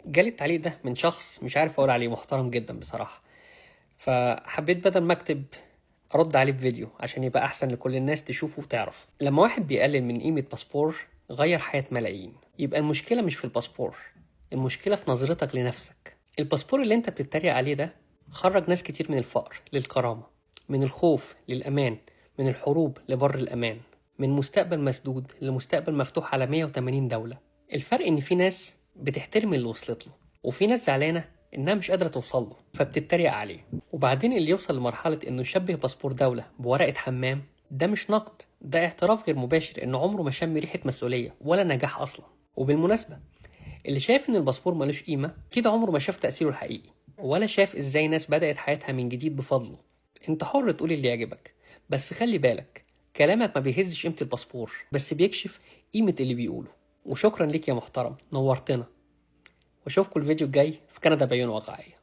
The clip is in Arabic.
جالي التعليق ده من شخص مش عارف اقول عليه محترم جدا بصراحة. فحبيت بدل ما اكتب ارد عليه بفيديو عشان يبقى احسن لكل الناس تشوفه وتعرف. لما واحد بيقلل من قيمة باسبور غير حياة ملايين، يبقى المشكلة مش في الباسبور، المشكلة في نظرتك لنفسك. الباسبور اللي انت بتتريق عليه ده خرج ناس كتير من الفقر للكرامة، من الخوف للأمان، من الحروب لبر الأمان، من مستقبل مسدود لمستقبل مفتوح على 180 دولة. الفرق إن في ناس بتحترم اللي وصلت له، وفي ناس زعلانة إنها مش قادرة توصل له فبتتريق عليه. وبعدين اللي يوصل لمرحلة إنه يشبه باسبور دولة بورقة حمام، ده مش نقد، ده اعتراف غير مباشر إنه عمره ما شم ريحة مسؤولية ولا نجاح أصلا. وبالمناسبة، اللي شايف إن الباسبور ملوش قيمة كده عمره ما شاف تأثيره الحقيقي، ولا شاف إزاي ناس بدأت حياتها من جديد بفضله. أنت حر تقول اللي يعجبك، بس خلي بالك كلامك ما بيهزش قيمة الباسبور، بس بيكشف قيمة اللي بيقوله. وشكرا ليك يا محترم، نورتنا. واشوفكم الفيديو الجاي في كندا بعيون واقعية.